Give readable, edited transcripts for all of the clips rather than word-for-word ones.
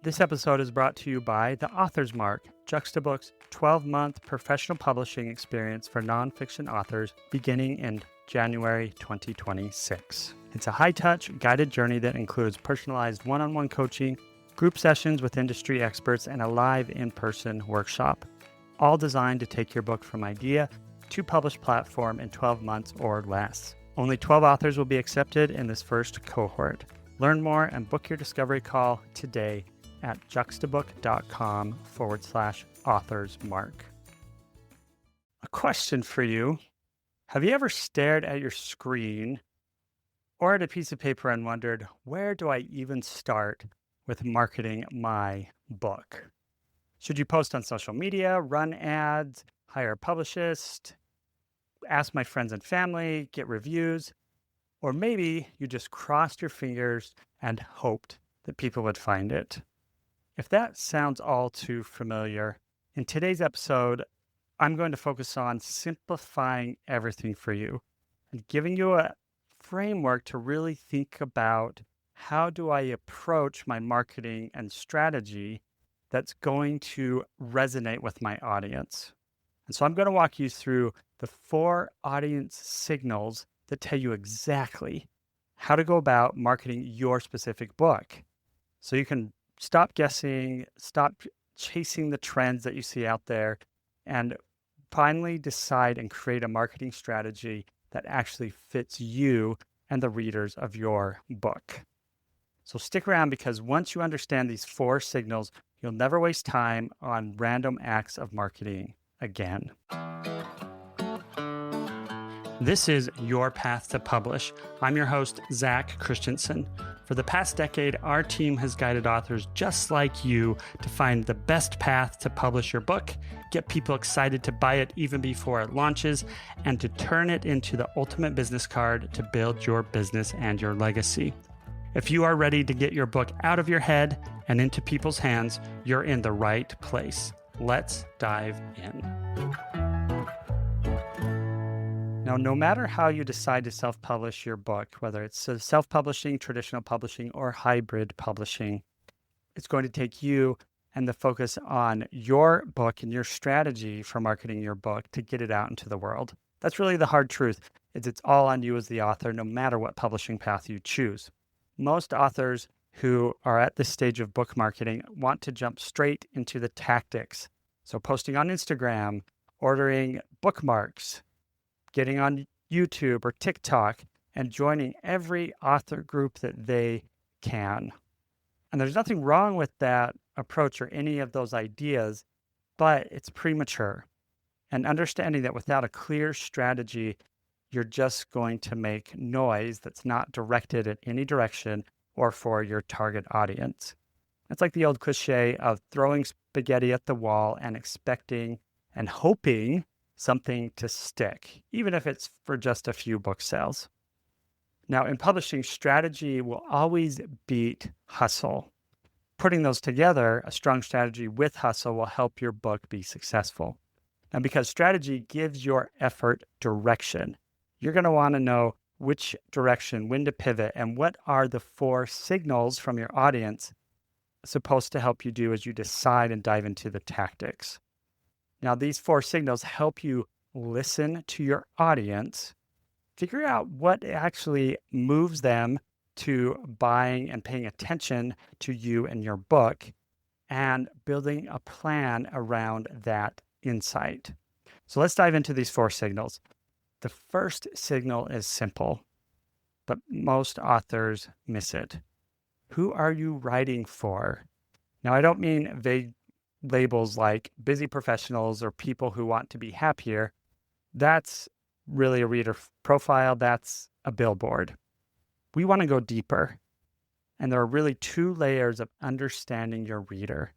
This episode is brought to you by The Author's Mark, Juxtabook's 12-month professional publishing experience for nonfiction authors beginning in January 2026. It's a high-touch, guided journey that includes personalized one-on-one coaching, group sessions with industry experts, and a live in-person workshop, all designed to take your book from idea to published platform in 12 months or less. Only 12 authors will be accepted in this first cohort. Learn more and book your discovery call today at juxtabook.com/authorsmark. A question for you. Have you ever stared at your screen or at a piece of paper and wondered, where do I even start with marketing my book? Should you post on social media, run ads, hire a publicist, ask my friends and family, get reviews, or maybe you just crossed your fingers and hoped that people would find it? If that sounds all too familiar, in today's episode, I'm going to focus on simplifying everything for you and giving you a framework to really think about how do I approach my marketing and strategy that's going to resonate with my audience. And so I'm going to walk you through the 4 audience signals that tell you exactly how to go about marketing your specific book. So you can stop guessing, stop chasing the trends that you see out there, and finally decide and create a marketing strategy that actually fits you and the readers of your book. So stick around, because once you understand these 4 signals, you'll never waste time on random acts of marketing again. This is Your Path to Publish. I'm your host, Zach Christensen. For the past decade, our team has guided authors just like you to find the best path to publish your book, get people excited to buy it even before it launches, and to turn it into the ultimate business card to build your business and your legacy. If you are ready to get your book out of your head and into people's hands, you're in the right place. Let's dive in. Now, no matter how you decide to self-publish your book, whether it's self-publishing, traditional publishing, or hybrid publishing, it's going to take you and the focus on your book and your strategy for marketing your book to get it out into the world. That's really the hard truth. It's all on you as the author, no matter what publishing path you choose. Most authors who are at this stage of book marketing want to jump straight into the tactics. So posting on Instagram, ordering bookmarks, getting on YouTube or TikTok, and joining every author group that they can. And there's nothing wrong with that approach or any of those ideas, but it's premature. And understanding that without a clear strategy, you're just going to make noise that's not directed at any direction or for your target audience. It's like the old cliche of throwing spaghetti at the wall and expecting and hoping something to stick, even if it's for just a few book sales. Now, in publishing, strategy will always beat hustle. Putting those together, a strong strategy with hustle, will help your book be successful. Now, because strategy gives your effort direction, you're going to want to know which direction, when to pivot, and what are the 4 signals from your audience supposed to help you do as you decide and dive into the tactics. Now, these 4 signals help you listen to your audience, figure out what actually moves them to buying and paying attention to you and your book, and building a plan around that insight. So let's dive into these 4 signals. The first signal is simple, but most authors miss it. Who are you writing for? Now, I don't mean vague labels like busy professionals or people who want to be happier. That's really a reader profile. That's a billboard. We want to go deeper. And there are really 2 layers of understanding your reader: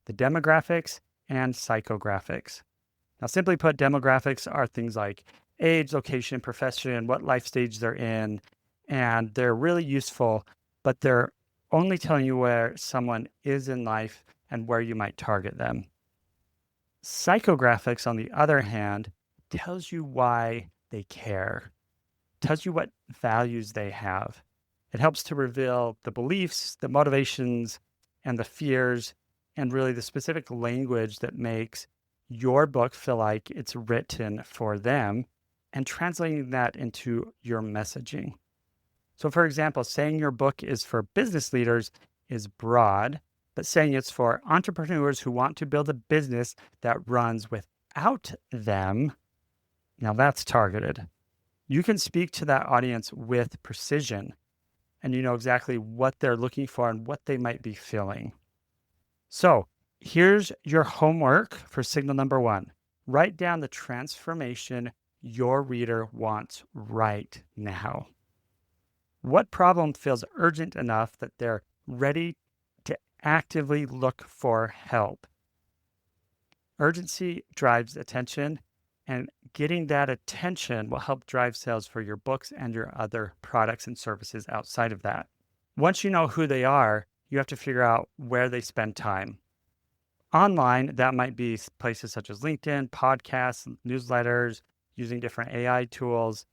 the demographics and psychographics. Now, simply put, demographics are things like age, location, profession, what life stage they're in, and they're really useful, but they're only telling you where someone is in life and where you might target them. Psychographics, on the other hand, tells you why they care, tells you what values they have. It helps to reveal the beliefs, the motivations, and the fears and really the specific language that makes your book feel like it's written for them and translating that into your messaging. So for example, saying your book is for business leaders is broad, but saying it's for entrepreneurs who want to build a business that runs without them, now that's targeted. You can speak to that audience with precision, and you know exactly what they're looking for and what they might be feeling. So here's your homework for signal number 1. Write down the transformation your reader wants right now. What problem feels urgent enough that they're ready to actively look for help? Urgency drives attention, and getting that attention will help drive sales for your books and your other products and services outside of that. Once you know who they are, you have to figure out where they spend time. Online, that might be places such as LinkedIn, podcasts, newsletters, using different AI tools.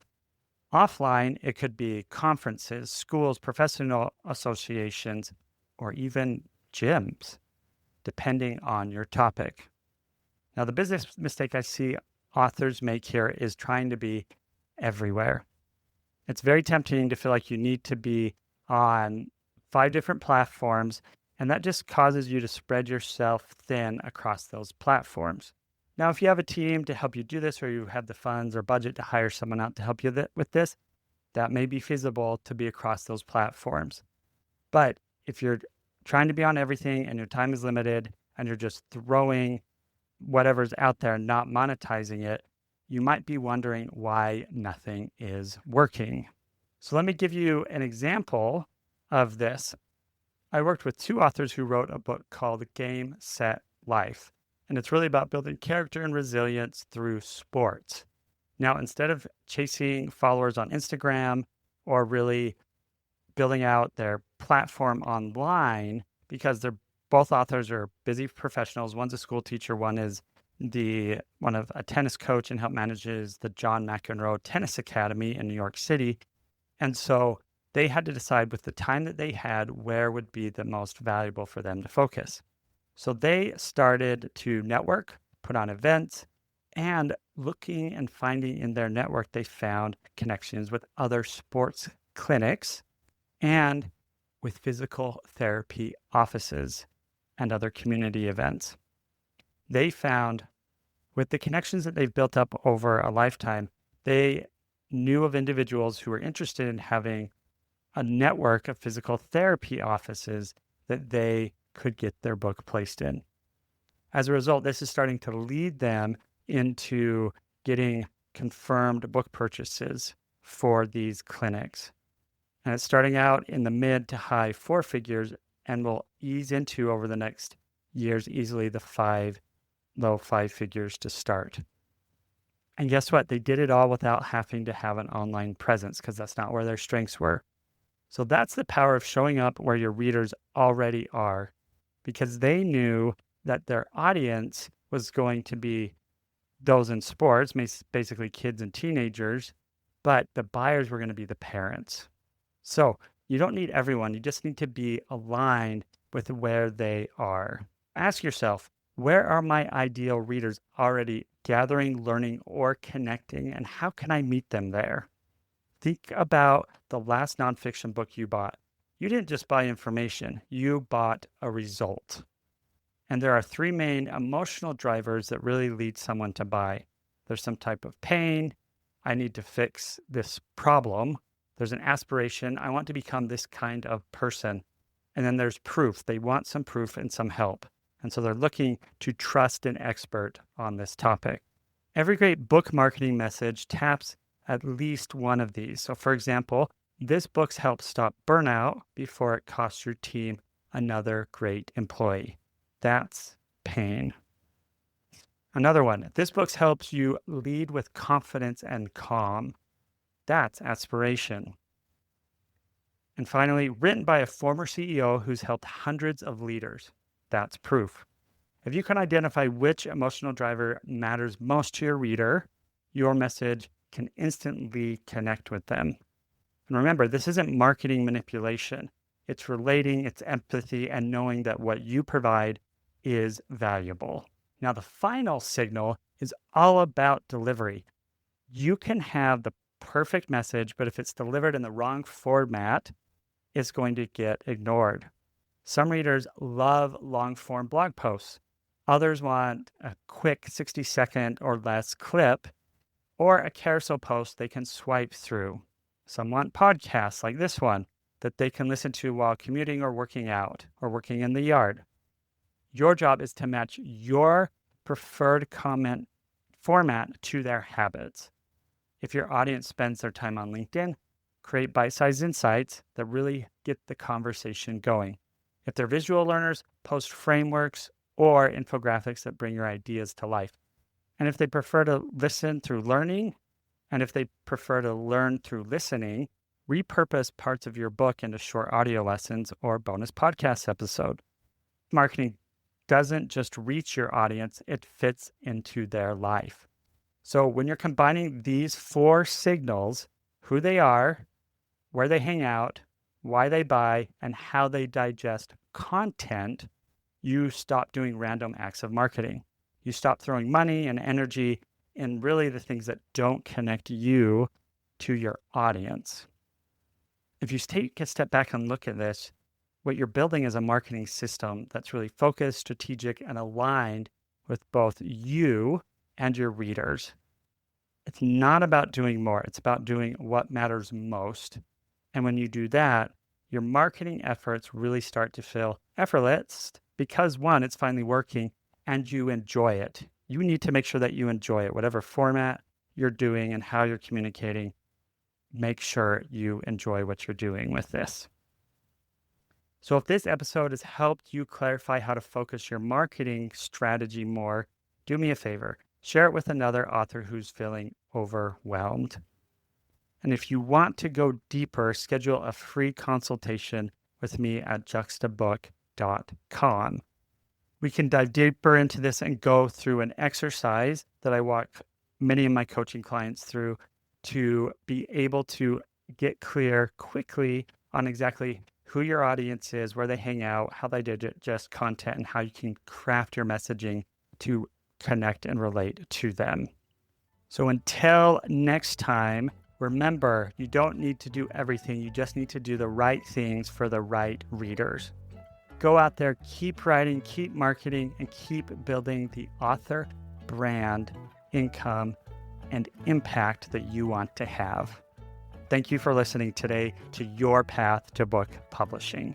Offline, it could be conferences, schools, professional associations, or even gyms, depending on your topic. Now, the business mistake I see authors make here is trying to be everywhere. It's very tempting to feel like you need to be on 5 different platforms, and that just causes you to spread yourself thin across those platforms. Now, if you have a team to help you do this, or you have the funds or budget to hire someone out to help you with this, that may be feasible to be across those platforms. But if you're trying to be on everything and your time is limited and you're just throwing whatever's out there, not monetizing it, you might be wondering why nothing is working. So let me give you an example of this. I worked with 2 authors who wrote a book called Game, Set, Life. And it's really about building character and resilience through sports. Now, instead of chasing followers on Instagram or really building out their platform online, because both authors are busy professionals. One's a school teacher, one is one of a tennis coach and manages the John McEnroe Tennis Academy in New York City. And so they had to decide with the time that they had, where would be the most valuable for them to focus. So they started to network, put on events, and looking and finding in their network, they found connections with other sports clinics and with physical therapy offices and other community events. They found with the connections that they've built up over a lifetime, they knew of individuals who were interested in having a network of physical therapy offices that they could get their book placed in. As a result, this is starting to lead them into getting confirmed book purchases for these clinics. And it's starting out in the mid to high 4 figures and will ease into over the next years easily the low 5 figures to start. And guess what? They did it all without having to have an online presence because that's not where their strengths were. So that's the power of showing up where your readers already are, because they knew that their audience was going to be those in sports, basically kids and teenagers, but the buyers were going to be the parents. So you don't need everyone. You just need to be aligned with where they are. Ask yourself, where are my ideal readers already gathering, learning, or connecting, and how can I meet them there? Think about the last nonfiction book you bought. You didn't just buy information, you bought a result. And there are 3 main emotional drivers that really lead someone to buy. There's some type of pain. I need to fix this problem. There's an aspiration. I want to become this kind of person. And then there's proof. They want some proof and some help. And so they're looking to trust an expert on this topic. Every great book marketing message taps at least one of these. So for example, this book helps stop burnout before it costs your team another great employee. That's pain. Another one, this book helps you lead with confidence and calm. That's aspiration. And finally, written by a former CEO who's helped hundreds of leaders. That's proof. If you can identify which emotional driver matters most to your reader, your message can instantly connect with them. And remember, this isn't marketing manipulation. it's relating, it's empathy, and knowing that what you provide is valuable. Now, the final signal is all about delivery. You can have the perfect message, but if it's delivered in the wrong format, it's going to get ignored. Some readers love long-form blog posts. Others want a quick 60-second or less clip or a carousel post they can swipe through. Some want podcasts like this one that they can listen to while commuting or working out or working in the yard. Your job is to match your preferred comment format to their habits. If your audience spends their time on LinkedIn, create bite-sized insights that really get the conversation going. If they're visual learners, post frameworks or infographics that bring your ideas to life. And if they prefer to listen through learning, and if they prefer to learn through listening, repurpose parts of your book into short audio lessons or bonus podcast episode. Marketing doesn't just reach your audience, it fits into their life. So when you're combining these 4 signals, who they are, where they hang out, why they buy, and how they digest content, you stop doing random acts of marketing. You stop throwing money and energy in really the things that don't connect you to your audience. If you take a step back and look at this, what you're building is a marketing system that's really focused, strategic, and aligned with both you and your readers. It's not about doing more. It's about doing what matters most. And when you do that, your marketing efforts really start to feel effortless because, one, it's finally working and you enjoy it. You need to make sure that you enjoy it, whatever format you're doing and how you're communicating. Make sure you enjoy what you're doing with this. So if this episode has helped you clarify how to focus your marketing strategy more, do me a favor. Share it with another author who's feeling overwhelmed. And if you want to go deeper, schedule a free consultation with me at juxtabook.com. We can dive deeper into this and go through an exercise that I walk many of my coaching clients through to be able to get clear quickly on exactly who your audience is, where they hang out, how they digest content, and how you can craft your messaging to connect and relate to them. So until next time, remember, you don't need to do everything. You just need to do the right things for the right readers. Go out there, keep writing, keep marketing, and keep building the author brand, income, and impact that you want to have. Thank you for listening today to Your Path to Book Publishing.